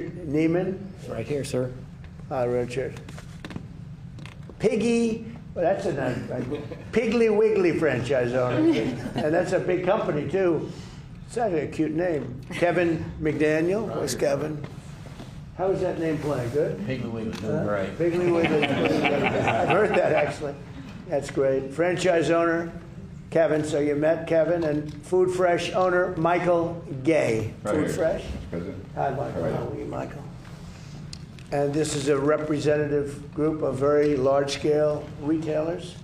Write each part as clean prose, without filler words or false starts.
Neiman? Right here, sir. Richard. Piggy, well, that's a Piggly Wiggly franchise owner. And that's a big company, too. It's actually a cute name. Kevin McDaniel. Where's Kevin? How is that name playing? Good? Piggly Wiggly, doing great. Piggly Wiggly. I've heard that, actually. That's great. Franchise owner, Kevin. So you met Kevin. And Food Fresh owner, Michael Gay. Right Food here. Fresh? President. Hi, Michael. Right. How are you, Michael? And this is a representative group of very large-scale retailers.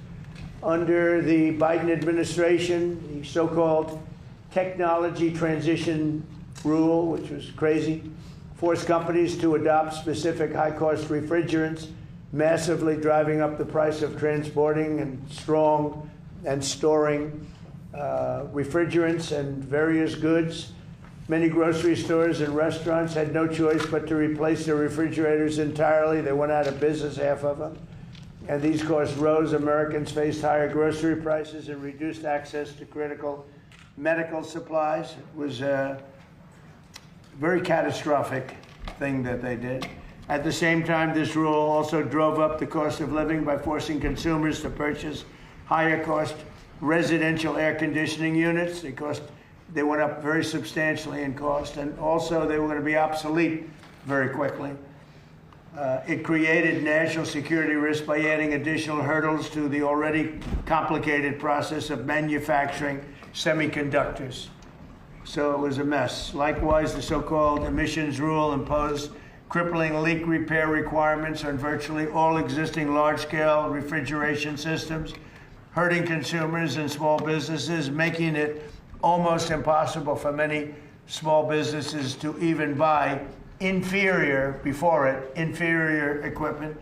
Under the Biden administration, the so-called technology transition rule, which was crazy, forced companies to adopt specific high-cost refrigerants, massively driving up the price of transporting and storing refrigerants and various goods. Many grocery stores and restaurants had no choice but to replace their refrigerators entirely. They went out of business, half of them. And these costs rose. Americans faced higher grocery prices and reduced access to critical medical supplies. It was a very catastrophic thing that they did. At the same time, this rule also drove up the cost of living by forcing consumers to purchase higher cost residential air conditioning units. They went up very substantially in cost, and also they were going to be obsolete very quickly. It created national security risk by adding additional hurdles to the already complicated process of manufacturing semiconductors. So it was a mess. Likewise, the so-called emissions rule imposed crippling leak repair requirements on virtually all existing large-scale refrigeration systems, hurting consumers and small businesses, making it almost impossible for many small businesses to even buy inferior equipment.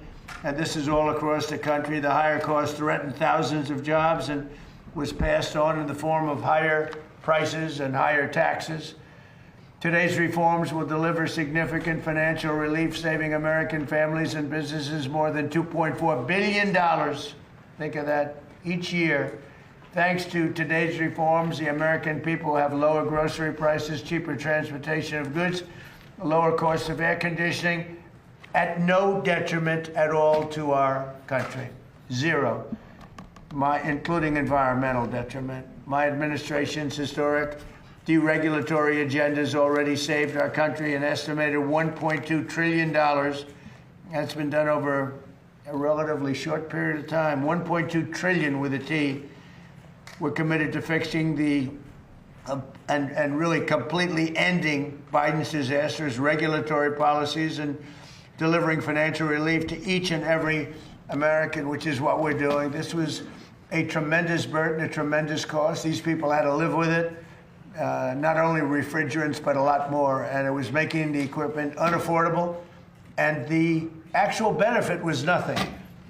And this is all across the country. The higher cost threatened thousands of jobs and was passed on in the form of higher prices and higher taxes. Today's reforms will deliver significant financial relief, saving American families and businesses more than $2.4 billion. Think of that, each year. Thanks to today's reforms, the American people have lower grocery prices, cheaper transportation of goods, lower costs of air conditioning, at no detriment at all to our country. Zero, including environmental detriment. My administration's historic deregulatory agenda has already saved our country an estimated $1.2 trillion. That's been done over a relatively short period of time. 1.2 trillion with a T. We're committed to fixing and really completely ending Biden's disastrous regulatory policies and delivering financial relief to each and every American, which is what we're doing. This was a tremendous burden, a tremendous cost. These people had to live with it, not only refrigerants, but a lot more. And it was making the equipment unaffordable. And the actual benefit was nothing.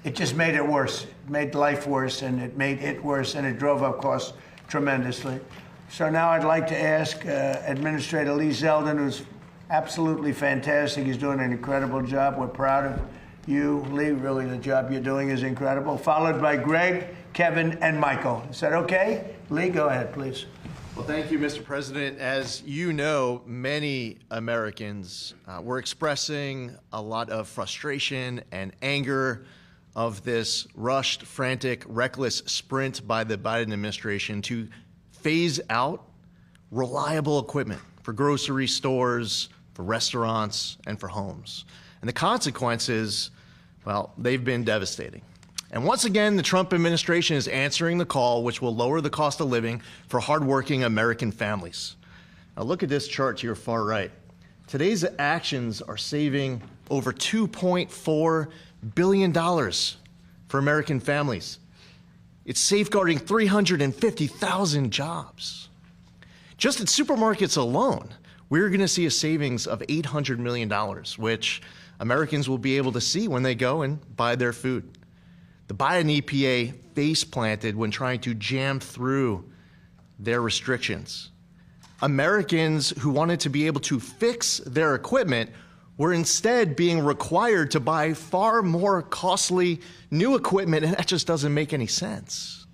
It just made it worse. It made life worse, and it made it worse, and it drove up costs tremendously. So now I'd like to ask Administrator Lee Zeldin, who's absolutely fantastic. He's doing an incredible job. We're proud of you, Lee. Really, the job you're doing is incredible. Followed by Greg, Kevin, and Michael. Is that okay? Lee, go ahead, please. Well, thank you, Mr. President. As you know, many Americans were expressing a lot of frustration and anger of this rushed, frantic, reckless sprint by the Biden administration to phase out reliable equipment for grocery stores, for restaurants, and for homes. And the consequences, well, they've been devastating. And once again, the Trump administration is answering the call, which will lower the cost of living for hardworking American families. Now look at this chart to your far right. Today's actions are saving over $2.4 billion for American families. It's safeguarding 350,000 jobs. Just at supermarkets alone, we're going to see a savings of $800 million, which Americans will be able to see when they go and buy their food. The Biden EPA face-planted when trying to jam through their restrictions. Americans who wanted to be able to fix their equipment were instead being required to buy far more costly new equipment, and that just doesn't make any sense.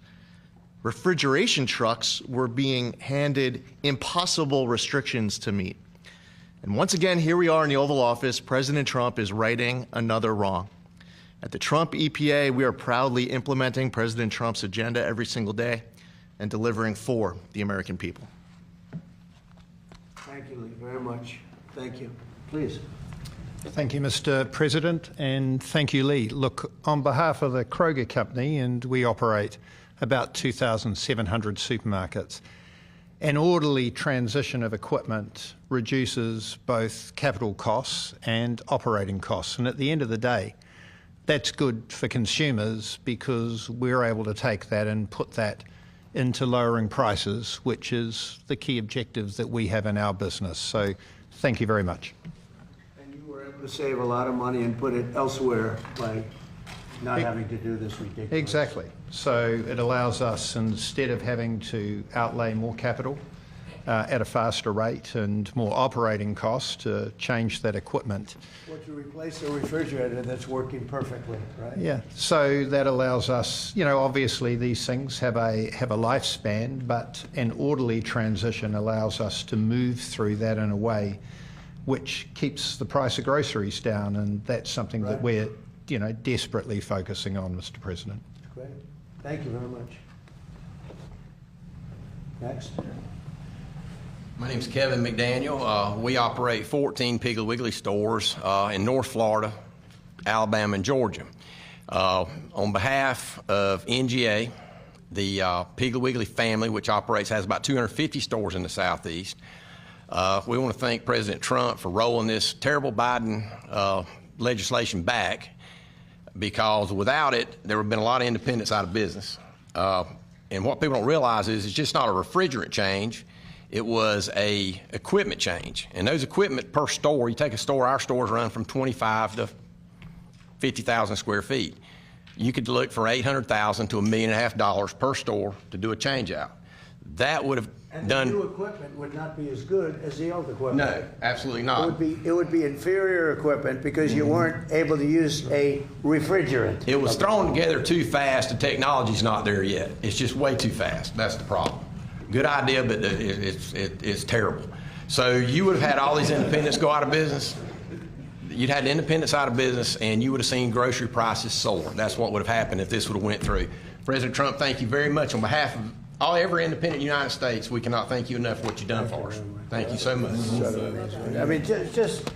Refrigeration trucks were being handed impossible restrictions to meet. And once again, here we are in the Oval Office. President Trump is righting another wrong. At the Trump EPA, we are proudly implementing President Trump's agenda every single day and delivering for the American people. Thank you, Lee, very much. Thank you. Please. Thank you, Mr. President, and thank you, Lee. Look, on behalf of the Kroger Company, and we operate about 2,700 supermarkets, an orderly transition of equipment reduces both capital costs and operating costs. And at the end of the day, that's good for consumers because we're able to take that and put that into lowering prices, which is the key objective that we have in our business. So thank you very much. And you were able to save a lot of money and put it elsewhere by not having to do this ridiculous. Exactly. So it allows us, instead of having to outlay more capital at a faster rate and more operating costs to change that equipment. Well, to replace a refrigerator that's working perfectly, right? Yeah. So that allows us, you know, obviously these things have a lifespan, but an orderly transition allows us to move through that in a way which keeps the price of groceries down, and that's something that we're, you know, desperately focusing on, Mr. President. Great. Thank you very much. Next. My name's Kevin McDaniel. We operate 14 Piggly Wiggly stores in North Florida, Alabama, and Georgia. On behalf of NGA, the Piggly Wiggly family, which has about 250 stores in the Southeast, we want to thank President Trump for rolling this terrible Biden legislation back, because without it, there would have been a lot of independents out of business. And what people don't realize is it's just not a refrigerant change. It was a equipment change. And those equipment per store, you take a store, our stores run from 25 to 50,000 square feet. You could look for $800,000 to $1.5 million per store to do a change out. That would have And done. the new equipment would not be as good as the old equipment. No, absolutely not. It would be inferior equipment because you weren't able to use a refrigerant. It was thrown together too fast. The technology's not there yet. It's just way too fast. That's the problem. Good idea, but it's terrible. So you would have had all these independents go out of business. You'd had the independents out of business, and you would have seen grocery prices soar. That's what would have happened if this would have went through. President Trump, thank you very much on behalf of every independent in the United States. We cannot thank you enough for what you've done for us. Thank you so much. I mean, just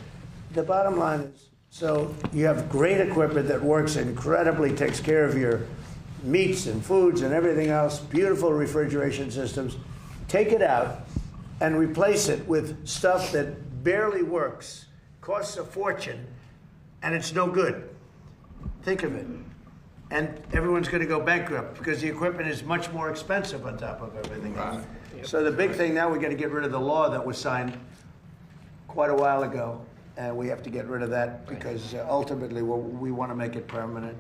the bottom line is, so you have great equipment that works incredibly, takes care of your meats and foods and everything else, beautiful refrigeration systems. Take it out and replace it with stuff that barely works, costs a fortune, and it's no good. Think of it. And everyone's going to go bankrupt because the equipment is much more expensive on top of everything else. So the big thing now, we're going to get rid of the law that was signed quite a while ago, and we have to get rid of that because ultimately we want to make it permanent.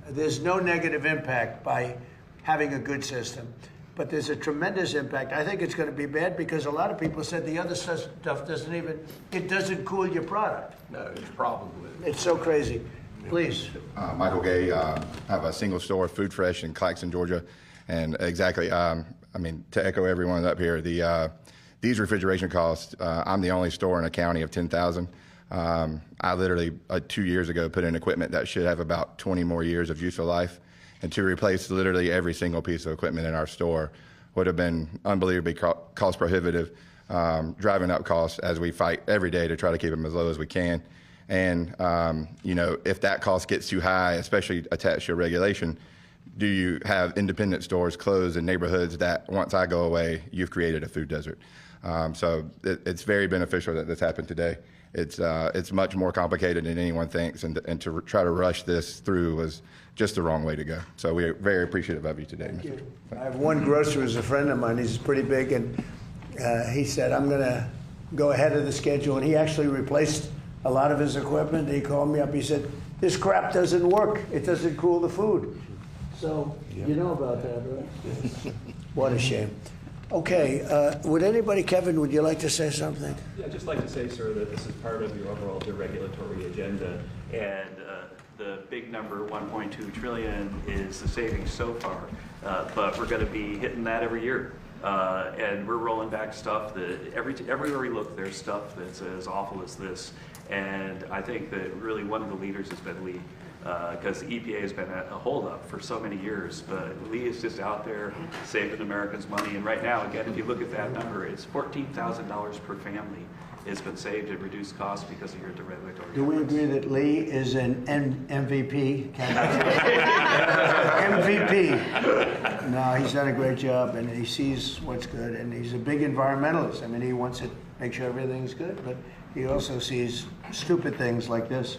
There's no negative impact by having a good system, but there's a tremendous impact. I think it's going to be bad because a lot of people said the other stuff doesn't cool your product. No, there's a problem with it. It's so crazy. Please. Michael Gay, I have a single store, Food Fresh, in Claxton, Georgia. And exactly, I mean, to echo everyone up here, these refrigeration costs, I'm the only store in a county of 10,000. I literally, 2 years ago, put in equipment that should have about 20 more years of useful life. And to replace literally every single piece of equipment in our store would have been unbelievably cost prohibitive, driving up costs as we fight every day to try to keep them as low as we can. And, you know, if that cost gets too high, especially attached to a regulation, do you have independent stores closed in neighborhoods that once I go away, you've created a food desert? So it's very beneficial that this happened today. It's much more complicated than anyone thinks, and to try to rush this through was just the wrong way to go. So we're very appreciative of you today. Thank you. I have one grocer who's a friend of mine. He's pretty big, and he said, I'm going to go ahead of the schedule. And he actually replaced a lot of his equipment. He called me up. He said, this crap doesn't work. It doesn't cool the food. So you know about that, right? What a shame. Okay, would anybody, Kevin, would you like to say something? Yeah, I'd just like to say, sir, that this is part of your overall deregulatory agenda, and the big number, 1.2 trillion, is the savings so far, but we're going to be hitting that every year. And we're rolling back stuff that everywhere we look, there's stuff that's as awful as this. And I think that really one of the leaders has been Lee, because the EPA has been a holdup for so many years. But Lee is just out there saving Americans money. And right now, again, if you look at that number, it's $14,000 per family has been saved at reduced cost because of your deregulatory. Do we agree that Lee is an MVP candidate? MVP. No, he's done a great job, and he sees what's good, and he's a big environmentalist. I mean, he wants to make sure everything's good, but he also sees stupid things like this.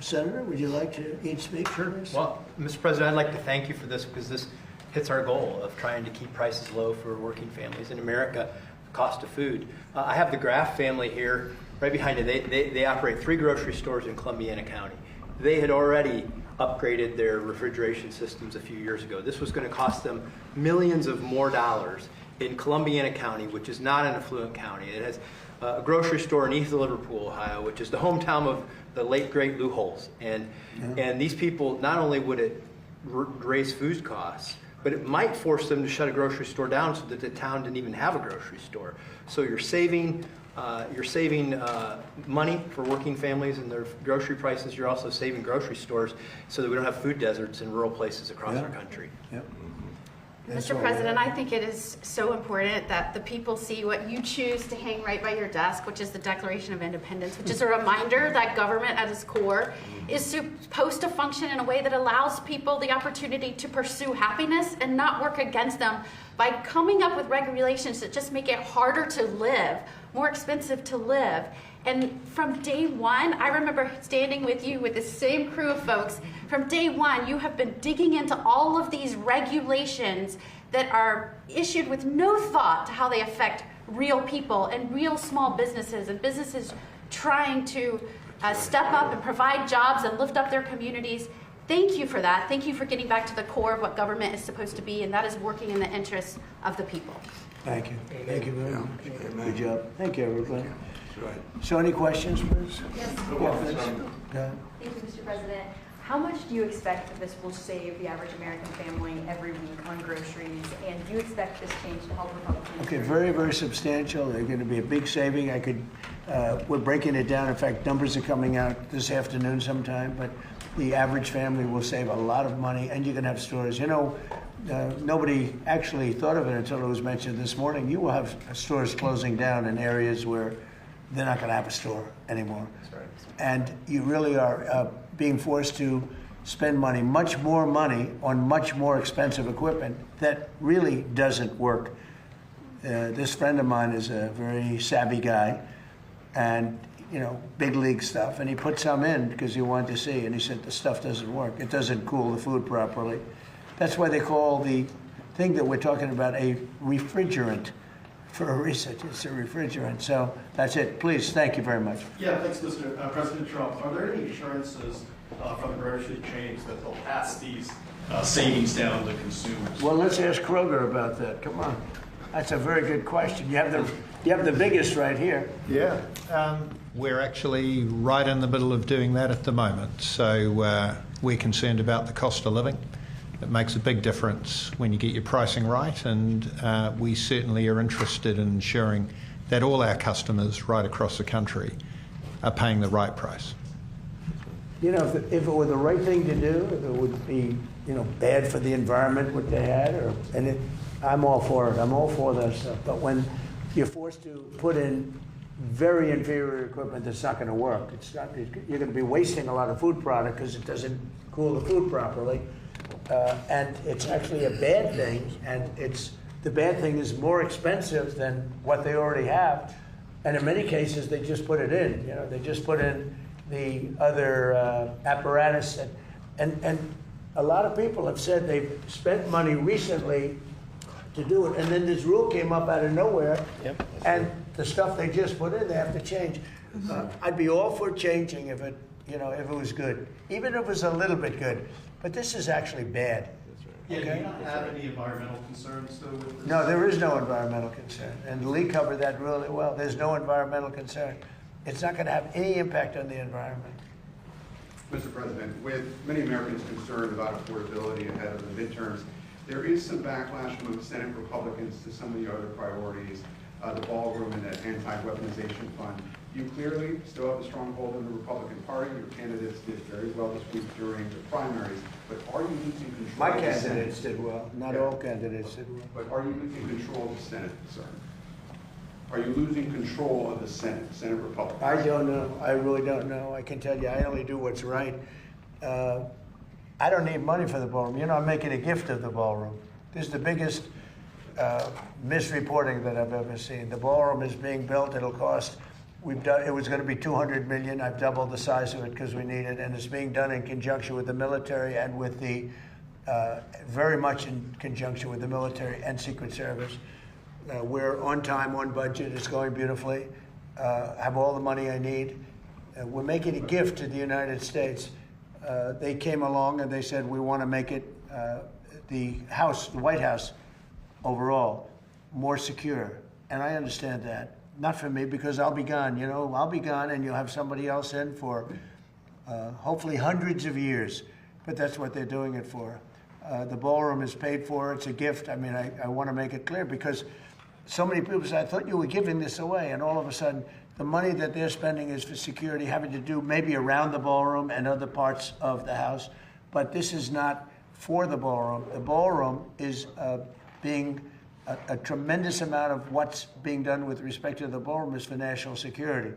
Senator, would you like to each speak for this? Well, Mr. President, I'd like to thank you for this because this hits our goal of trying to keep prices low for working families in America. Cost of food. I have the Graff family here right behind it. They operate 3 grocery stores in Columbiana County. They had already upgraded their refrigeration systems a few years ago. This was going to cost them millions of more dollars in Columbiana County, which is not an affluent county. It has a grocery store in East Liverpool, Ohio, which is the hometown of the late great Lou Holtz. And these people, not only would it raise food costs, but it might force them to shut a grocery store down so that the town didn't even have a grocery store. So you're saving money for working families and their grocery prices. You're also saving grocery stores so that we don't have food deserts in rural places across our country. Yep. Mr. President, I think it is so important that the people see what you choose to hang right by your desk, which is the Declaration of Independence, which is a reminder that government at its core is supposed to function in a way that allows people the opportunity to pursue happiness and not work against them by coming up with regulations that just make it harder to live, more expensive to live. And from day one, I remember standing with you with the same crew of folks. From day one, you have been digging into all of these regulations that are issued with no thought to how they affect real people and real small businesses and businesses trying to step up and provide jobs and lift up their communities. Thank you for that. Thank you for getting back to the core of what government is supposed to be, and that is working in the interests of the people. Thank you. Thank you very much. Good job. Thank you, everybody. So any questions, please? Yes. Go ahead. Thank you, Mr. President. How much do you expect that this will save the average American family every week on groceries? And do you expect this change to help Republicans? Okay, very, very substantial. They're going to be a big saving. We're breaking it down. In fact, numbers are coming out this afternoon sometime, but the average family will save a lot of money, and you can have stores. You know, nobody actually thought of it until it was mentioned this morning. You will have stores closing down in areas where they're not going to have a store anymore. That's right. And you really are being forced to spend money, much more money, on much more expensive equipment that really doesn't work. This friend of mine is a very savvy guy, and big league stuff, and he put some in because he wanted to see, and he said the stuff doesn't work. It doesn't cool the food properly. That's why they call the thing that we're talking about a refrigerant. For a reason, it's a refrigerant. So that's it. Please, thank you very much. Yeah, thanks, Mr. President Trump. Are there any assurances from the grocery chains that they'll pass these savings down to consumers? Well, let's ask Kroger about that. Come on. That's a very good question. You have the biggest right here. Yeah. We're actually right in the middle of doing that at the moment. So we're concerned about the cost of living. It makes a big difference when you get your pricing right, and we certainly are interested in ensuring that all our customers right across the country are paying the right price. If it were the right thing to do, if it would be, bad for the environment what they had, I'm all for it. I'm all for that stuff. But when you're forced to put in very inferior equipment that's not going to work, you're going to be wasting a lot of food product because it doesn't cool the food properly. And it's actually a bad thing, and the bad thing is more expensive than what they already have, and in many cases they just put it in. They just put in the other apparatus, and a lot of people have said they've spent money recently to do it, and then this rule came up out of nowhere, and the stuff they just put in they have to change. I'd be all for changing if it was good, even if it was a little bit good. But this is actually bad. Yeah, do you not have any environmental concerns, though, with this? No, there is no environmental concern. And Lee covered that really well. There's no environmental concern. It's not going to have any impact on the environment. Mr. President, with many Americans concerned about affordability ahead of the midterms, There is some backlash among Senate Republicans to some of the other priorities, the ballroom and the anti-weaponization fund. You clearly still have a stronghold in the Republican Party. Your candidates did very well this week during the primaries, but are you losing control My of the Senate? candidates did well. Not all candidates did well. But are you losing control of the Senate, sir? Are you losing control of the Senate Republicans? I don't know. I really don't know. I can tell you, I only do what's right. I don't need money for the ballroom. You know, I'm making a gift of the ballroom. This is the biggest misreporting that I've ever seen. The ballroom is being built. It'll cost. It was going to be $200 million. I've doubled the size of it because we need it, and it's being done in conjunction with the military and with the very much in conjunction with the military and Secret Service. We're on time, on budget. It's going beautifully. Have all the money I need. We're making a gift to the United States. They came along and they said we want to make it the White House overall more secure, and I understand that. Not for me, because I'll be gone. You know, I'll be gone, and you'll have somebody else in for hopefully hundreds of years. But that's what they're doing it for. The ballroom is paid for. It's a gift. I mean, I want to make it clear because so many people say, I thought you were giving this away, and all of a sudden, the money that they're spending is for security, having to do maybe around the ballroom and other parts of the house. But this is not for the ballroom. The ballroom is being a tremendous amount of what's being done with respect to the ballroom is for national security,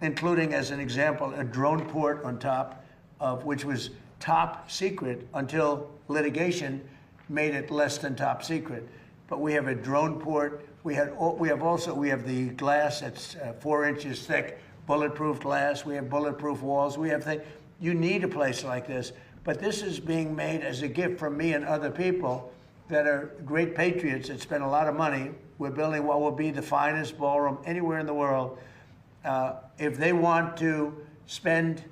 including, as an example, a drone port on top of which was top secret until litigation made it less than top secret. But we have a drone port. We have the glass that's 4 inches thick, bulletproof glass. We have bulletproof walls. We have things. You need a place like this. But this is being made as a gift from me and other people that are great patriots that spend a lot of money. We're building what will be the finest ballroom anywhere in the world. If they want to spend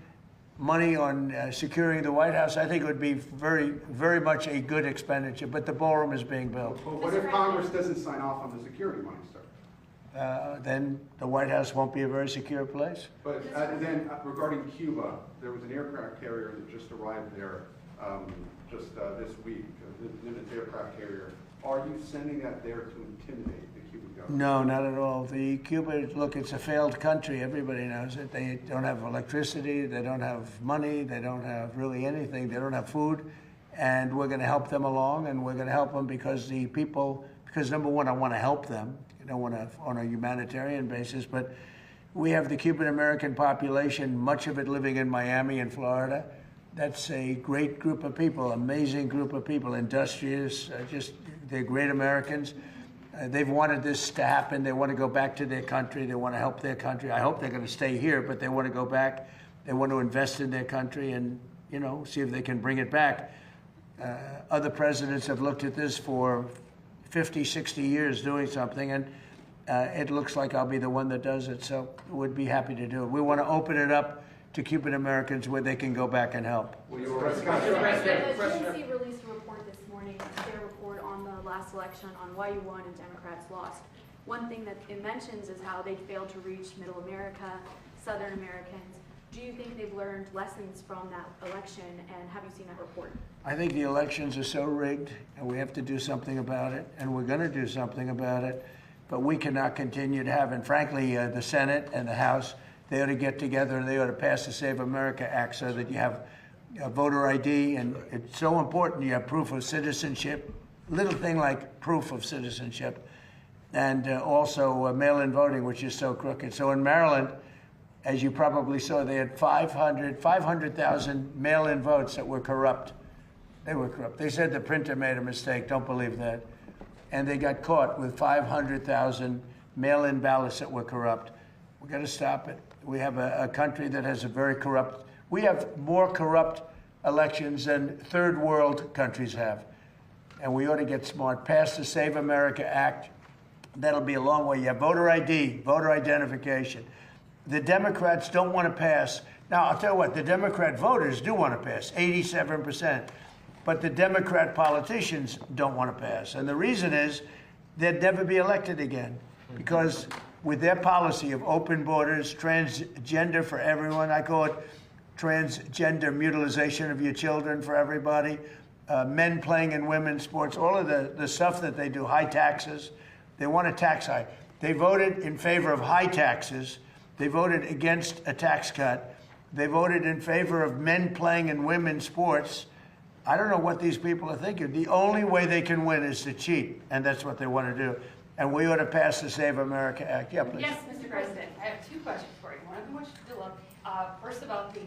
money on securing the White House, I think it would be very, very much a good expenditure, but the ballroom is being built. Well, what if Congress doesn't sign off on the security money, sir? Then the White House won't be a very secure place. But then regarding Cuba, there was an aircraft carrier that just arrived there this week, an aircraft carrier. Are you sending that there to intimidate the Cuban government? No, not at all. Cuba, look, it's a failed country. Everybody knows it. They don't have electricity. They don't have money. They don't have really anything. They don't have food. And we're going to help them along, and we're going to help them because number one, I want to help them. I don't want to on a humanitarian basis, but we have the Cuban American population, much of it living in Miami and Florida. That's a great group of people, amazing group of people, industrious, they're great Americans. They've wanted this to happen. They want to go back to their country. They want to help their country. I hope they're going to stay here, but they want to go back. They want to invest in their country and, see if they can bring it back. Other presidents have looked at this for 50, 60 years doing something, and it looks like I'll be the one that does it, so would be happy to do it. We want to open it up to Cuban Americans where they can go back and help. The DNC released a report this morning, their report on the last election on why you won and Democrats lost. One thing that it mentions is how they failed to reach Middle America, Southern Americans. Do you think they've learned lessons from that election, and have you seen that report? I think the elections are so rigged, and we have to do something about it, and we're going to do something about it, but we cannot continue to have, and frankly, the Senate and the House, they ought to get together and they ought to pass the Save America Act so that you have voter ID, and it's so important you have proof of citizenship, little thing like proof of citizenship, and also mail-in voting, which is so crooked. So in Maryland, as you probably saw, they had 500,000 mail-in votes that were corrupt. They were corrupt. They said the printer made a mistake. Don't believe that. And they got caught with 500,000 mail-in ballots that were corrupt. We've got to stop it. We have a country that has a very corrupt, we have more corrupt elections than third world countries have. And we ought to get smart. Pass the Save America Act. That'll be a long way. You have voter ID, voter identification. The Democrats don't want to pass. Now, I'll tell you what, the Democrat voters do want to pass, 87%. But the Democrat politicians don't want to pass. And the reason is they'd never be elected again. Because with their policy of open borders, transgender for everyone, I call it transgender mutilization of your children for everybody, men playing in women's sports, all of the stuff that they do, high taxes. They want a tax hike. They voted in favor of high taxes. They voted against a tax cut. They voted in favor of men playing in women's sports. I don't know what these people are thinking. The only way they can win is to cheat, and that's what they want to do. And we ought to pass the Save America Act. Yeah, please. Yes, Mr. President. I have two questions for you. One of them which Dilla. First about the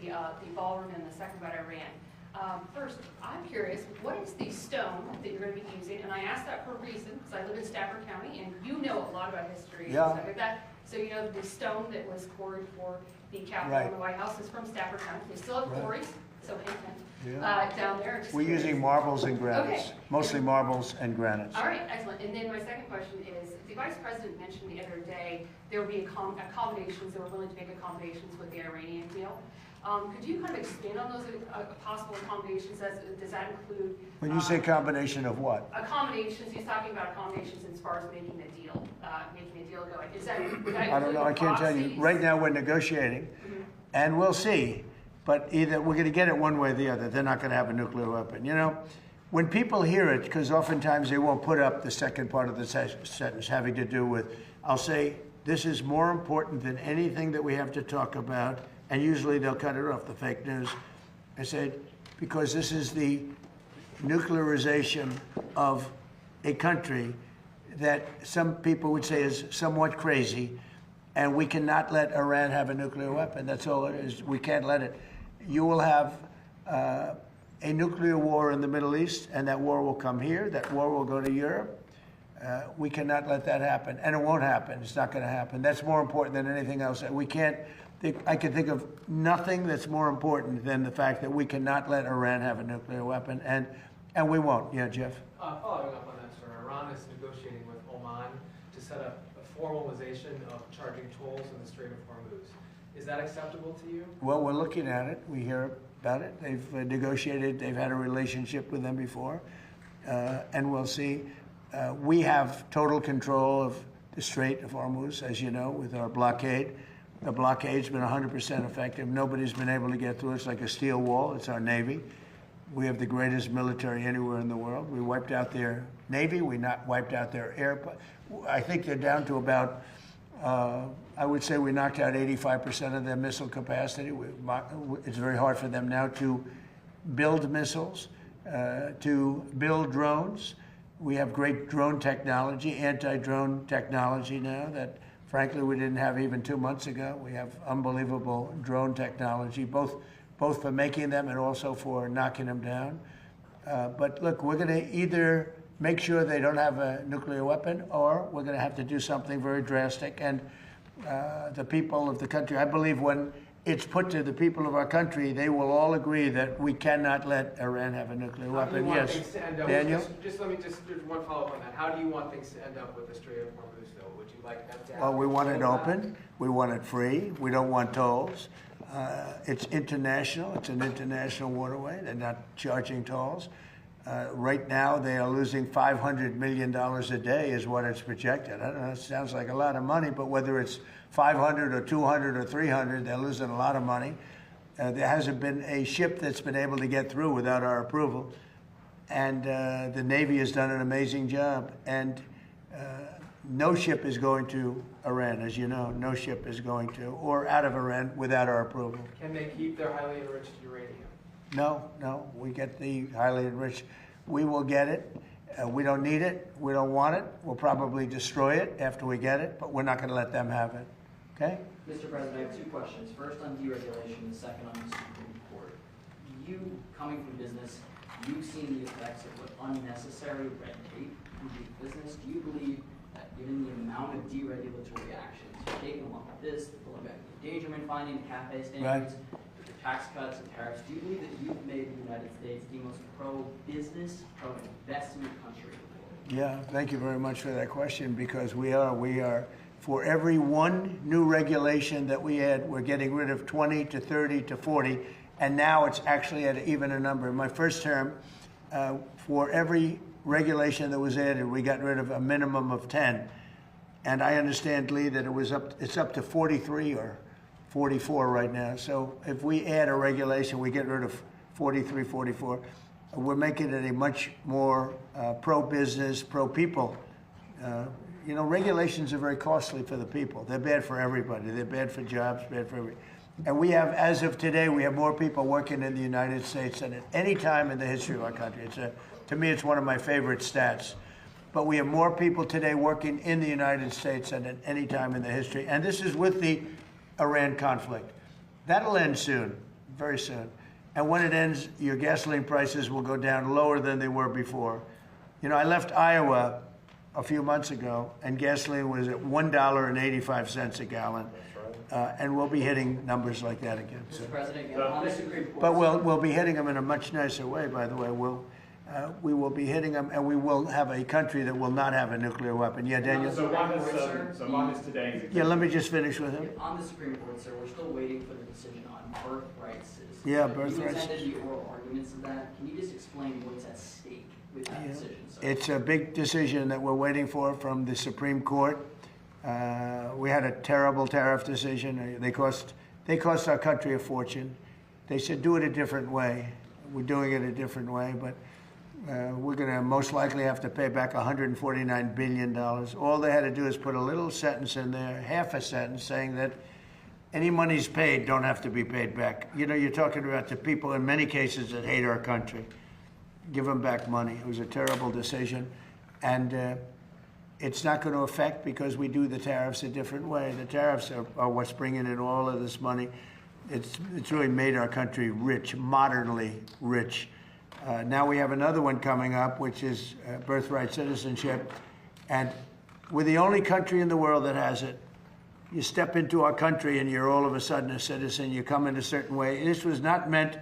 ballroom and the second about Iran. First, I'm curious, what is the stone that you're going to be using? And I ask that for a reason, because I live in Stafford County, and you know a lot about history and stuff like that. So you know the stone that was quarried for the Capitol and the White House is from Stafford County. They still have quarries, so down there. We're using marbles and granites, Okay. mostly marbles and granites. All right, excellent. And then my second question is, the Vice President mentioned the other day there would be accommodations, they were willing to make accommodations with the Iranian deal. Could you kind of expand on those possible accommodations? Does that include? When you say combination of what? Accommodations, he's talking about accommodations as far as making a deal going. Is that? I don't know, I can't tell you. Right now, we're negotiating, and we'll see. But either we're going to get it one way or the other. They're not going to have a nuclear weapon. You know, when people hear it, because oftentimes they won't put up the second part of the sentence having to do with, I'll say, this is more important than anything that we have to talk about, and usually they'll cut it off, the fake news. I said, because this is the nuclearization of a country that some people would say is somewhat crazy, and we cannot let Iran have a nuclear weapon. That's all it is. We can't let it. You will have a nuclear war in the Middle East, and that war will come here. That war will go to Europe. We cannot let that happen, and it won't happen. It's not going to happen. That's more important than anything else. We can't. I can think of nothing that's more important than the fact that we cannot let Iran have a nuclear weapon, and we won't. Yeah, Jeff. Following up on that, sir, Iran is negotiating with Oman to set up a formalization of charging tolls in the Strait of Hormuz. Is that acceptable to you? Well, we're looking at it. We hear about it. They've negotiated. They've had a relationship with them before, and we'll see. We have total control of the Strait of Hormuz, as you know, with our blockade. The blockade's been 100% effective. Nobody's been able to get through. It's like a steel wall. It's our Navy. We have the greatest military anywhere in the world. We wiped out their Navy. We not wiped out their air. I think they're down to about, I would say we knocked out 85% of their missile capacity. It's very hard for them now to build missiles, to build drones. We have great drone technology, anti-drone technology now that, frankly, we didn't have even 2 months ago. We have unbelievable drone technology, both for making them and also for knocking them down. But look, we're going to either make sure they don't have a nuclear weapon, or we're going to have to do something very drastic. And the people of the country, I believe when it's put to the people of our country, they will all agree that we cannot let Iran have a nuclear weapon. Yes, Daniel? Let me just do one follow-up on that. How do you want things to end up with the Strait of Hormuz, though? Would you like them to have? Well, we want it open. We want it free. We don't want tolls. It's international. It's an international waterway. They're not charging tolls. Right now, they are losing $500 million a day is what it's projected. I don't know, it sounds like a lot of money, but whether it's 500 or 200 or 300, they're losing a lot of money. There hasn't been a ship that's been able to get through without our approval. And the Navy has done an amazing job. And no ship is going to Iran, as you know. No ship is going to, or out of Iran without our approval. Can they keep their highly enriched uranium? No, we get the highly enriched. We will get it. We don't need it. We don't want it. We'll probably destroy it after we get it, but we're not going to let them have it. Okay? Mr. President, I have two questions. First on deregulation, the second on the Supreme Court. You, coming from business, you've seen the effects of what unnecessary red tape can do to business. Do you believe that given the amount of deregulatory actions taken along with this, the pulling back the endangerment finding, the CAFE standards, the tax cuts and tariffs, do you believe that you've made the United States the most pro-business, pro-investment country in the world? Yeah, thank you very much for that question, because we are, for every one new regulation that we add, we're getting rid of 20 to 30 to 40, and now it's actually at even a number. In my first term, for every regulation that was added, we got rid of a minimum of 10. And I understand, Lee, that it's up to 43 or 44 right now. So if we add a regulation, we get rid of 43, 44. we're making it a much more pro-business, pro-people. You know, regulations are very costly for the people. They're bad for everybody. They're bad for jobs, bad for everybody. And we have, as of today, we have more people working in the United States than at any time in the history of our country. To me, it's one of my favorite stats. But we have more people today working in the United States than at any time in the history. And this is with the Iran conflict. That'll end soon, very soon. And when it ends, your gasoline prices will go down lower than they were before. You know, I left Iowa a few months ago, and gasoline was at $1.85 a gallon. And we'll be hitting numbers like that again. Mr. President, on the Supreme Court. But we'll be hitting them in a much nicer way, by the way. We will be hitting them, and we will have a country that will not have a nuclear weapon. Yeah, Daniel? So one is today's. Yeah, let me just finish with him. On the Supreme Court, sir, we're still waiting for the decision on birthright citizenship. Yeah, birthright. You attended the oral arguments of that. Can you just explain what's at stake with that decision, sir? It's a big decision that we're waiting for from the Supreme Court. We had a terrible tariff decision. They cost our country a fortune. They said do it a different way. We're doing it a different way, but we're going to most likely have to pay back $149 billion. All they had to do is put a little sentence in there, half a sentence, saying that any monies paid don't have to be paid back. You know, you're talking about the people in many cases that hate our country. Give them back money. It was a terrible decision. And it's not going to affect because we do the tariffs a different way. The tariffs are what's bringing in all of this money. It's really made our country rich, modernly rich. Now we have another one coming up, which is birthright citizenship. And we're the only country in the world that has it. You step into our country and you're all of a sudden a citizen. You come in a certain way. This was not meant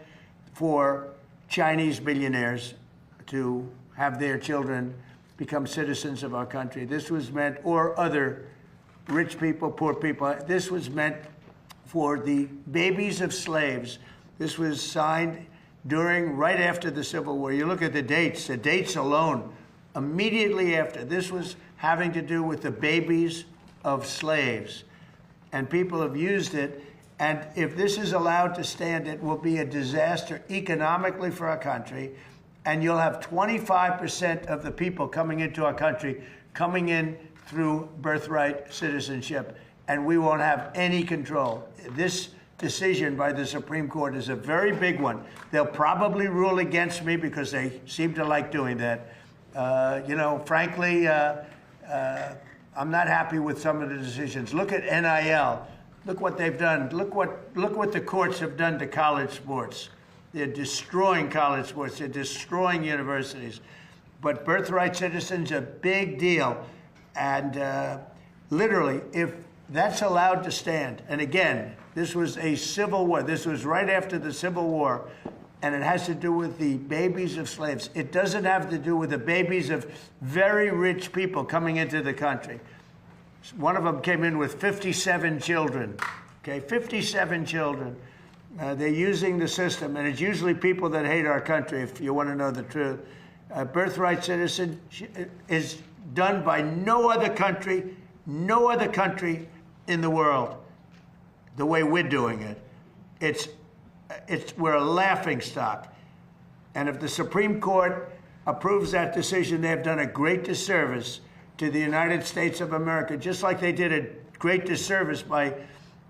for Chinese billionaires to have their children become citizens of our country. This was meant, or other rich people, poor people. This was meant for the babies of slaves. This was signed right after the Civil War. You look at the dates alone, immediately after. This was having to do with the babies of slaves. And people have used it. And if this is allowed to stand, it will be a disaster economically for our country. And you'll have 25% of the people coming into our country coming in through birthright citizenship. And we won't have any control. This decision by the Supreme Court is a very big one. They'll probably rule against me because they seem to like doing that. You know, frankly, I'm not happy with some of the decisions. Look at NIL. Look what they've done. Look what the courts have done to college sports. They're destroying college sports. They're destroying universities. But birthright citizens are a big deal. And literally, if that's allowed to stand, and again, this was a civil war. This was right after the Civil War, and it has to do with the babies of slaves. It doesn't have to do with the babies of very rich people coming into the country. One of them came in with 57 children, okay, 57 children. They're using the system, and it's usually people that hate our country, if you want to know the truth. Birthright citizen is done by no other country in the world the way we're doing it. We're a laughing stock. And if the Supreme Court approves that decision, they have done a great disservice to the United States of America, just like they did a great disservice by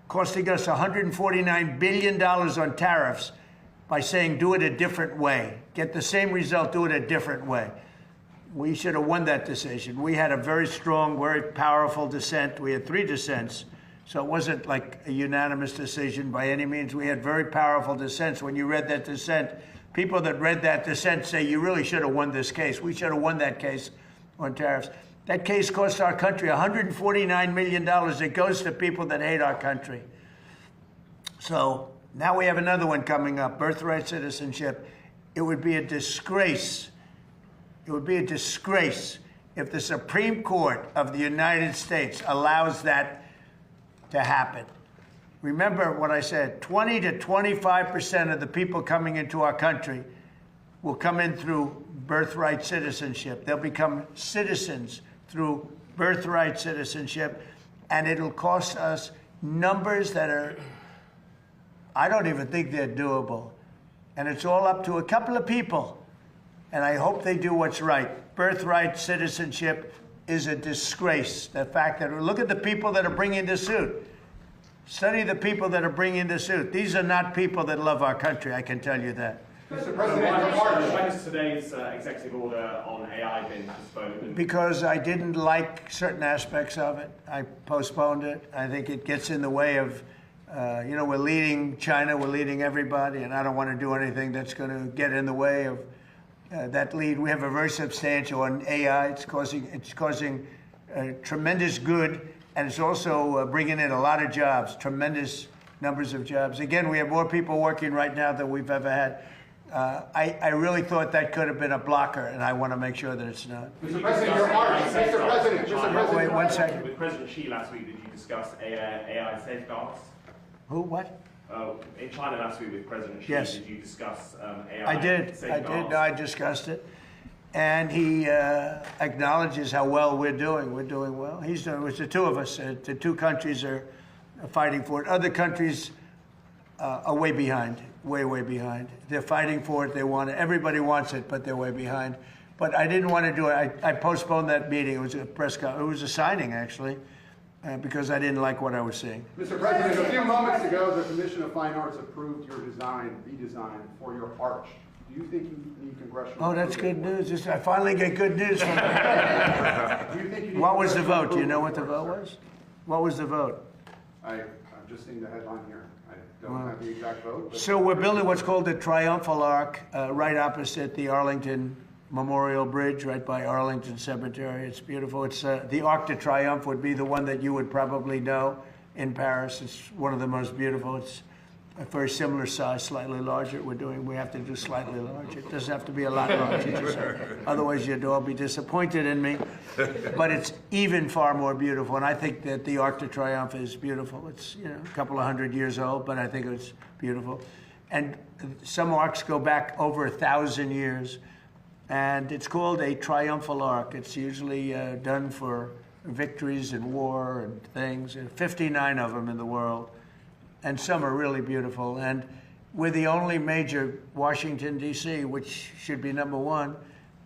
costing us $149 billion on tariffs by saying do it a different way. Get the same result, do it a different way. We should have won that decision. We had a very strong, very powerful dissent. We had 3 dissents. So it wasn't like a unanimous decision by any means. We had very powerful dissents. When you read that dissent, people that read that dissent say, you really should have won this case. We should have won that case on tariffs. That case cost our country $149 million. It goes to people that hate our country. So now we have another one coming up, birthright citizenship. It would be a disgrace. It would be a disgrace if the Supreme Court of the United States allows that to happen. Remember what I said, 20 to 25% of the people coming into our country will come in through birthright citizenship. They'll become citizens through birthright citizenship, and it'll cost us numbers that are, I don't even think they're doable. And it's all up to a couple of people and I hope they do what's right. Birthright citizenship is a disgrace. The fact that, look at the people that are bringing the suit. Study the people that are bringing the suit. These are not people that love our country, I can tell you that. Mr. President, why is today's executive order on AI been postponed? Because I didn't like certain aspects of it. I postponed it. I think it gets in the way of, we're leading China, we're leading everybody, and I don't want to do anything that's going to get in the way of that lead. We have a very substantial on AI. It's causing tremendous good, and it's also bringing in a lot of jobs, tremendous numbers of jobs. Again, we have more people working right now than we've ever had. I really thought that could have been a blocker, and I want to make sure that it's not. Mr. President, your heart. Mr. President. Wait 1 second. With President Xi last week, did you discuss AI safeguards? Who? What? In China last week with President Xi, Yes. did you discuss AI I did. safeguards? No, I discussed it, and he acknowledges how well we're doing. We're doing well. He's doing. It's the two of us. The two countries are fighting for it. Other countries are way behind. Way behind. They're fighting for it. They want it. Everybody wants it, but they're way behind. But I didn't want to do it. I postponed that meeting. It was a press conference. It was a signing, actually, because I didn't like what I was seeing. Mr. President, a few moments ago, the Commission of Fine Arts approved your redesign for your arch. Do you think you need congressional? Oh, that's good news. I finally get good news from you. Do you think you need What was the congressional vote? Do you know what the approval vote for it, was? What was the vote? I'm just seeing the headline here. I don't have the exact vote. But So we're building what's called the Triumphal Arch right opposite the Arlington Memorial Bridge, right by Arlington Cemetery. It's beautiful. It's the Arc de Triomphe would be the one that you would probably know in Paris. It's one of the most beautiful. It's a very similar size, slightly larger. We have to do slightly larger. It doesn't have to be a lot larger. Otherwise, you'd all be disappointed in me. But it's even far more beautiful. And I think that the Arc de Triomphe is beautiful. It's a couple of 100 years old, but I think it's beautiful. And some arcs go back over 1,000 years. And it's called a triumphal arc. It's usually done for victories in war and things. There are 59 of them in the world. And some are really beautiful. And we're the only major, Washington, D.C., which should be number one.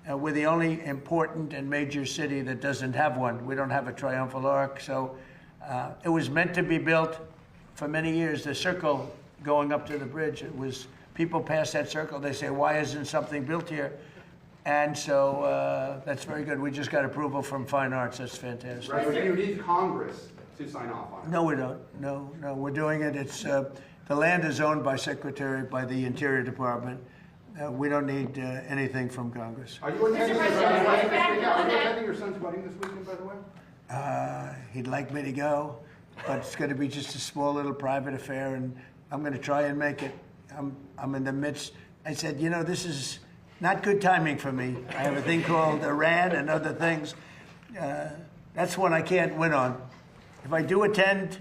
We're the only important and major city that doesn't have one. We don't have a triumphal arch. So it was meant to be built for many years. The circle going up to the bridge, people pass that circle. They say, why isn't something built here? And so that's very good. We just got approval from Fine Arts. That's fantastic. right, but you need Congress to sign off on it. No, we don't. No, we're doing it. It's the land is owned by the Interior Department. We don't need anything from Congress. Are you attending your son's wedding this weekend? Are you attending your son's wedding this weekend, by the way? He'd like me to go, but it's going to be just a small little private affair, and I'm going to try and make it. I'm in the midst. I said, this is not good timing for me. I have a thing called Iran and other things. That's one I can't win on. If I do attend,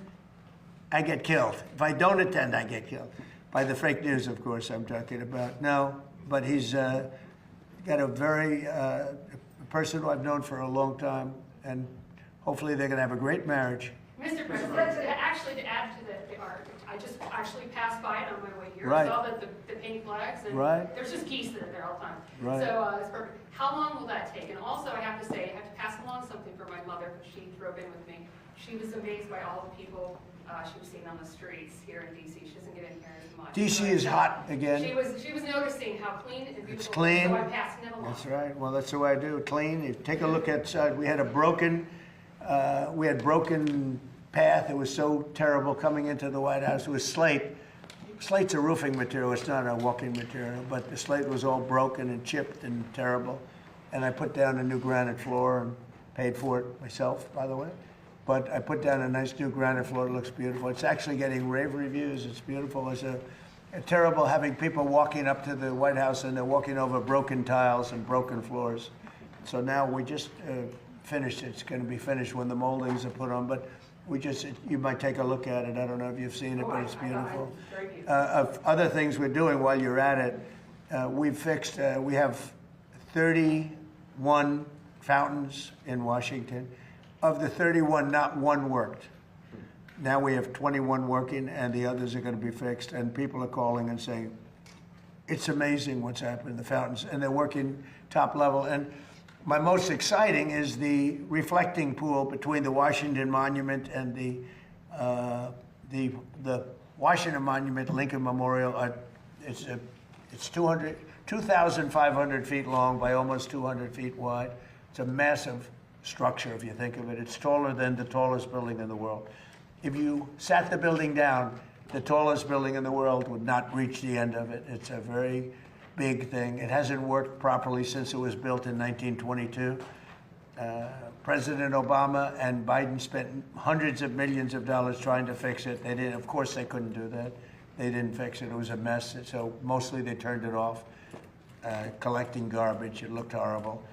I get killed. If I don't attend, I get killed. By the fake news, of course, I'm talking about. No, but he's got a very person who I've known for a long time, and hopefully they're going to have a great marriage. Mr. President, actually to add to the art, I just actually passed by it on my way here. Right. I saw the pink flags, and Right. there's just geese that are there all the time. Right. So it's perfect. How long will that take? And also, I have to say, I have to pass along something for my mother, because she drove in with me. She was amazed by all the people she was seeing on the streets here in D.C. She doesn't get in here as much. D.C. is hot again. She was noticing how clean and beautiful It's it was, clean. so I'm passing it along. That's right. Well, that's the way I do. Clean. You take a look outside. We had broken path. It was so terrible coming into the White House. It was slate. Slate's a roofing material. It's not a walking material. But the slate was all broken and chipped and terrible. And I put down a new granite floor and paid for it myself, by the way. But I put down a nice new granite floor. It looks beautiful. It's actually getting rave reviews. It's beautiful. It's a terrible having people walking up to the White House and they're walking over broken tiles and broken floors. So now we just finished it. It's going to be finished when the moldings are put on. But you might take a look at it. I don't know if you've seen it, but it's beautiful. Of other things we're doing while you're at it, we have 31 fountains in Washington. Of the 31, not one worked. Now we have 21 working, and the others are going to be fixed. And people are calling and saying, it's amazing what's happening, the fountains, and they're working top level. And my most exciting is the reflecting pool between the Washington Monument and the Washington Monument Lincoln Memorial. It's 2,500 feet long by almost 200 feet wide. It's a massive structure, if you think of it. It's taller than the tallest building in the world. If you sat the building down, the tallest building in the world would not reach the end of it. It's a very big thing. It hasn't worked properly since it was built in 1922. President Obama and Biden spent hundreds of millions of dollars trying to fix it. They didn't. Of course, they couldn't do that. They didn't fix it. It was a mess. So mostly they turned it off, collecting garbage. It looked horrible.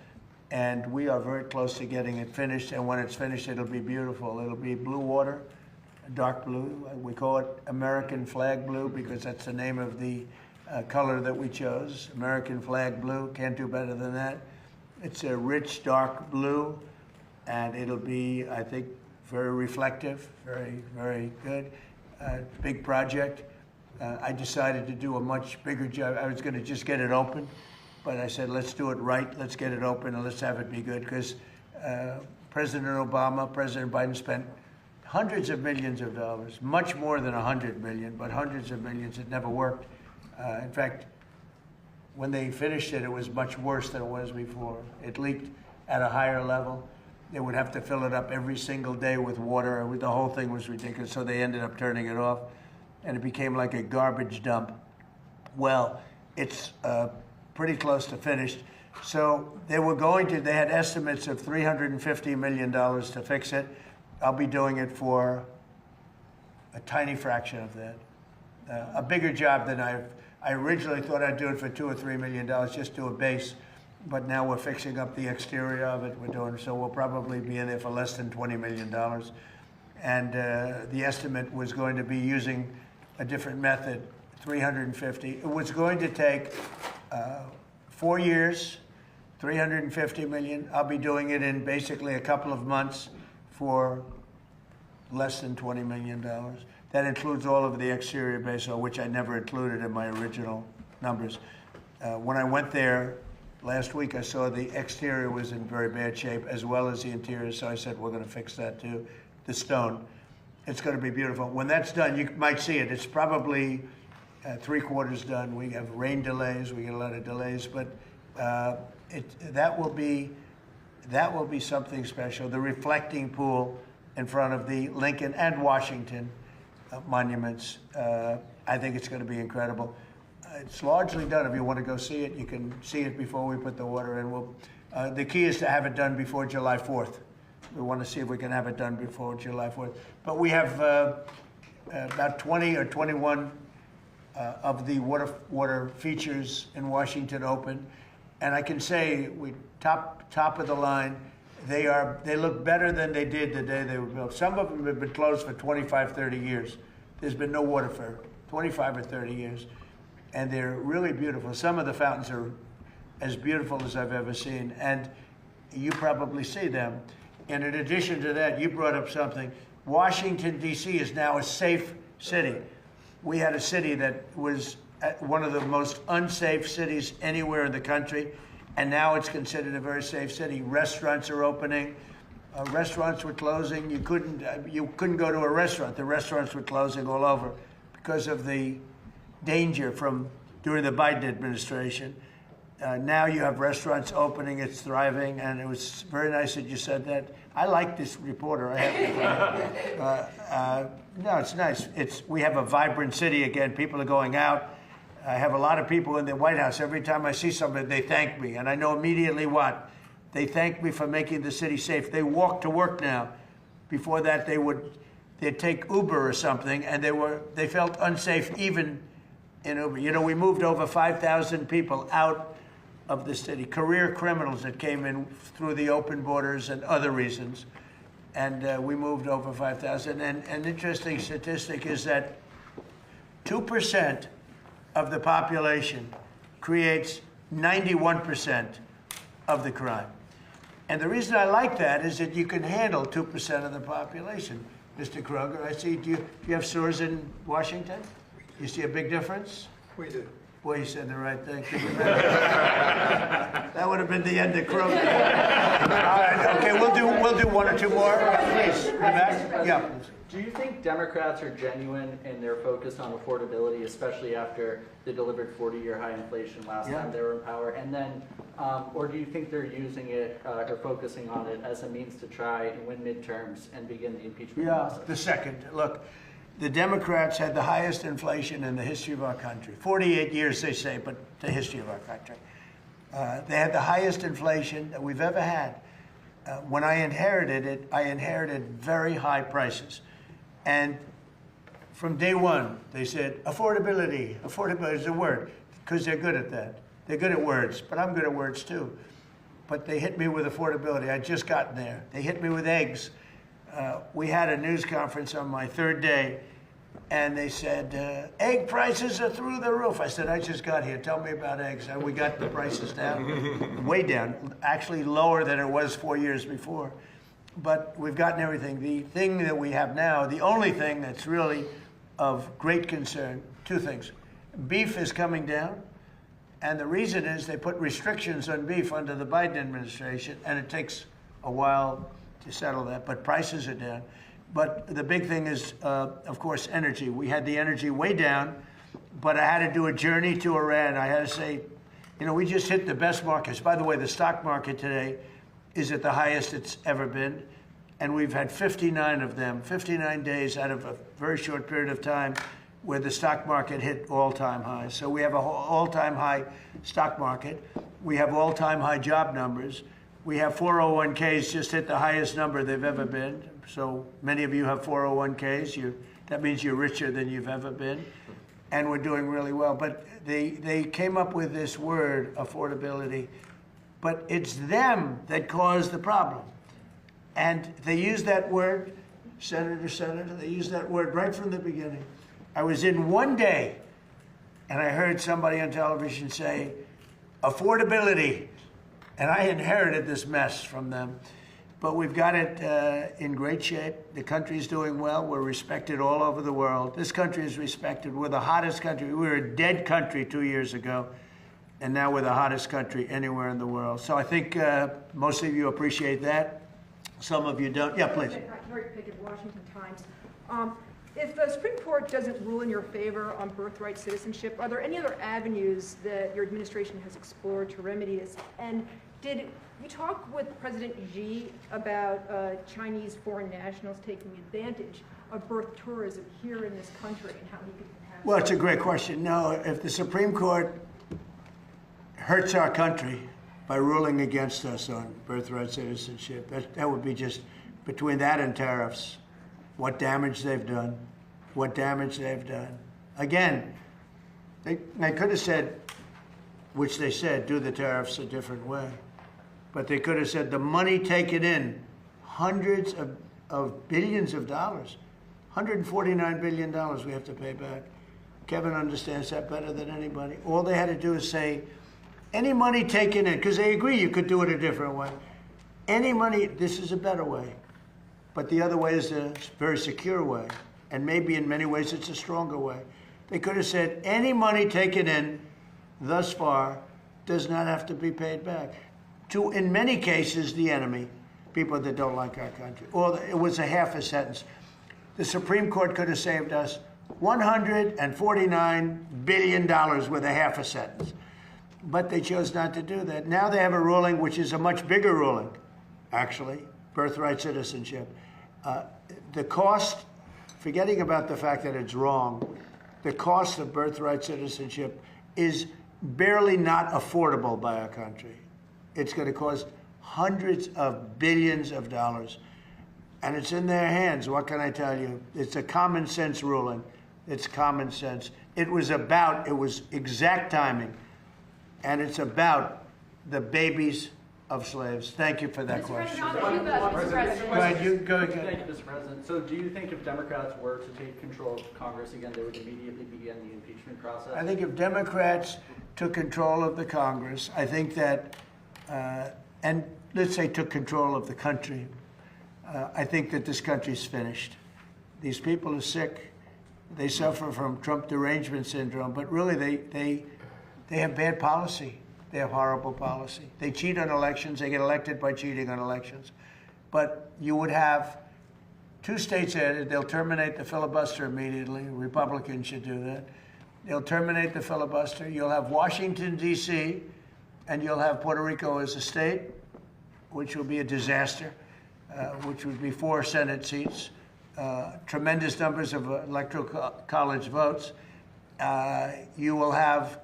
And we are very close to getting it finished. And when it's finished, it'll be beautiful. It'll be blue water, dark blue. We call it American flag blue because that's the name of the color that we chose. American flag blue. Can't do better than that. It's a rich, dark blue. And it'll be, I think, very reflective, very, very good. Big project. I decided to do a much bigger job. I was going to just get it open, but I said, let's do it right. Let's get it open and let's have it be good because President Obama, President Biden spent hundreds of millions of dollars, much more than 100 million, but hundreds of millions. It never worked. In fact, when they finished it, it was much worse than it was before. It leaked at a higher level. They would have to fill it up every single day with water. The whole thing was ridiculous, so they ended up turning it off, and it became like a garbage dump. Well, it's pretty close to finished. So they had estimates of $350 million to fix it. I'll be doing it for a tiny fraction of that. A bigger job than I originally thought I'd do it for $2 or $3 million, just do a base. But now we're fixing up the exterior of it. So we'll probably be in there for less than $20 million. And the estimate was going to be using a different method, 350. It was going to take 4 years, 350 million. I'll be doing it in basically a couple of months for less than $20 million. That includes all of the exterior base, which I never included in my original numbers. When I went there last week, I saw the exterior was in very bad shape as well as the interior, so I said, we're going to fix that too. The stone. It's going to be beautiful. When that's done, you might see it. It's probably 3/4 done. We have rain delays. We get a lot of delays, but that will be something special. The reflecting pool in front of the Lincoln and Washington monuments. I think it's going to be incredible. It's largely done. If you want to go see it, you can see it before we put the water in. The key is to have it done before July 4th. We want to see if we can have it done before July 4th. But we have about 20 or 21 of the water features in Washington open. And I can say, we top of the line, they look better than they did the day they were built. Some of them have been closed for 25, 30 years. There's been no water for 25 or 30 years. And they're really beautiful. Some of the fountains are as beautiful as I've ever seen. And you probably see them. And in addition to that, you brought up something. Washington, D.C. is now a safe city. We had a city that was one of the most unsafe cities anywhere in the country. And now it's considered a very safe city. Restaurants are opening. Restaurants were closing. You couldn't go to a restaurant. The restaurants were closing all over because of the danger from during the Biden administration. Now you have restaurants opening, it's thriving, and it was very nice that you said that. I like this reporter. I have no, it's nice. We have a vibrant city again. People are going out. I have a lot of people in the White House. Every time I see somebody, they thank me, and I know immediately what. They thank me for making the city safe. They walk to work now. Before that, they'd take Uber or something, and they felt unsafe even in Uber. You know, we moved over 5,000 people out of the city, career criminals that came in through the open borders and other reasons. And we moved over 5,000. And an interesting statistic is that 2% of the population creates 91% of the crime. And the reason I like that is that you can handle 2% of the population. Mr. Kroger, I see, do you have stores in Washington? You see a big difference? We do. Boy, you said the right thing. That would have been the end of Kroger. All right, okay, we'll do one or two more. Please, Rebecca. Yeah, please. Do you think Democrats are genuine in their focus on affordability, especially after they delivered 40-year high inflation last time they were in power? And then, or do you think they're using it or focusing on it as a means to try and win midterms and begin the impeachment process? The second. Look, the Democrats had the highest inflation in the history of our country. 48 years, they say, but the history of our country. They had the highest inflation that we've ever had. When I inherited it, I inherited very high prices. And from day one, they said, affordability. Affordability is a word, because they're good at that. They're good at words, but I'm good at words too. But they hit me with affordability. I'd just gotten there. They hit me with eggs. We had a news conference on my third day, and they said, egg prices are through the roof. I said, I just got here. Tell me about eggs. And we got the prices down, way down, actually lower than it was 4 years before. But we've gotten everything. The thing that we have now, the only thing that's really of great concern, two things. Beef is coming down, and the reason is they put restrictions on beef under the Biden administration, and it takes a while to settle that, but prices are down. But the big thing is, of course, energy. We had the energy way down, but I had to do a journey to Iran. I had to say, you know, we just hit the best markets. By the way, the stock market today is at the highest it's ever been, and we've had 59 of them, 59 days out of a very short period of time where the stock market hit all-time highs. So we have an all-time high stock market. We have all-time high job numbers. We have 401ks just hit the highest number they've ever been. So many of you have 401ks. That means you're richer than you've ever been. And we're doing really well. But they came up with this word, affordability. But it's them that caused the problem. And they used that word, Senator, they used that word right from the beginning. I was in one day, and I heard somebody on television say, affordability. And I inherited this mess from them. But we've got it in great shape. The country's doing well. We're respected all over the world. This country is respected. We're the hottest country. We were a dead country 2 years ago. And now we're the hottest country anywhere in the world. So I think most of you appreciate that. Some of you don't. Yeah, please. Harry Pickett, Washington Times. If the Supreme Court doesn't rule in your favor on birthright citizenship, are there any other avenues that your administration has explored to remedy this? And did you talk with President Xi about Chinese foreign nationals taking advantage of birth tourism here in this country and how he could have... Well, it's a great question. No, if the Supreme Court hurts our country by ruling against us on birthright citizenship, that would be just between that and tariffs. What damage they've done. What damage they've done. Again, they could have said, which they said, do the tariffs a different way. But they could have said the money taken in, hundreds of billions of dollars, $149 billion we have to pay back. Kevin understands that better than anybody. All they had to do is say, any money taken in, because they agree you could do it a different way. Any money, this is a better way. But the other way is a very secure way. And maybe in many ways it's a stronger way. They could have said, any money taken in thus far does not have to be paid back. To, in many cases, the enemy, people that don't like our country. Or it was a half a sentence. The Supreme Court could have saved us $149 billion with a half a sentence. But they chose not to do that. Now they have a ruling which is a much bigger ruling, actually, birthright citizenship. The cost, forgetting about the fact that it's wrong, the cost of birthright citizenship is barely not affordable by our country. It's going to cost hundreds of billions of dollars. And it's in their hands. What can I tell you? It's a common sense ruling. It's common sense. It was exact timing. And it's about the babies of slaves. Thank you for that question. Right, you go ahead. Thank you, Mr. President. So do you think if Democrats were to take control of Congress again, they would immediately begin the impeachment process? I think if Democrats took control of the Congress, I think that, and let's say took control of the country, I think that this country's finished. These people are sick. They suffer from Trump derangement syndrome, but really They have bad policy. They have horrible policy. They cheat on elections. They get elected by cheating on elections. But you would have 2 states added. They'll terminate the filibuster immediately. Republicans should do that. They'll terminate the filibuster. You'll have Washington, D.C., and you'll have Puerto Rico as a state, which will be a disaster, which would be 4 Senate seats, tremendous numbers of electoral college votes. You will have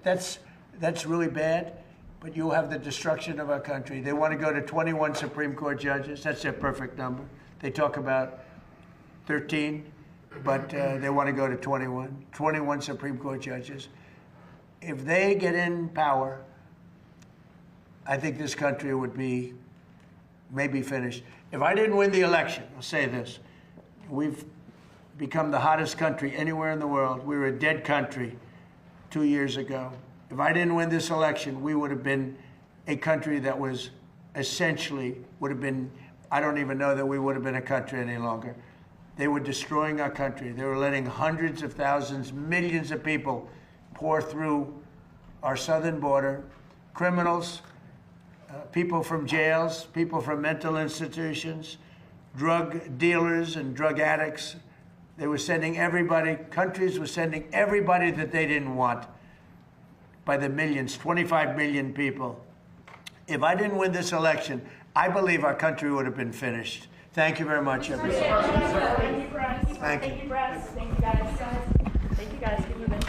that's really bad, but you will have the destruction of our country. They want to go to 21 Supreme Court judges. That's their perfect number. They talk about 13, but they want to go to 21 Supreme Court judges. If they get in power, I think this country would be maybe finished. If I didn't win the election, I'll say this, we've become the hottest country anywhere in the world. We were a dead country 2 years ago. If I didn't win this election, we would have been a country that was essentially, I don't even know that we would have been a country any longer. They were destroying our country. They were letting hundreds of thousands, millions of people pour through our southern border, criminals, people from jails, people from mental institutions, drug dealers and drug addicts. They were sending everybody, countries were sending everybody that they didn't want by the millions, 25 million people. If I didn't win this election, I believe our country would have been finished. Thank you very much, everybody. Thank you, Brett. Thank you. Thank you, Brett. Thank you, guys. Thank you, guys. Keep moving.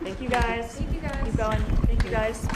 Thank you, guys. Thank you, guys. Keep going. Thank you, guys.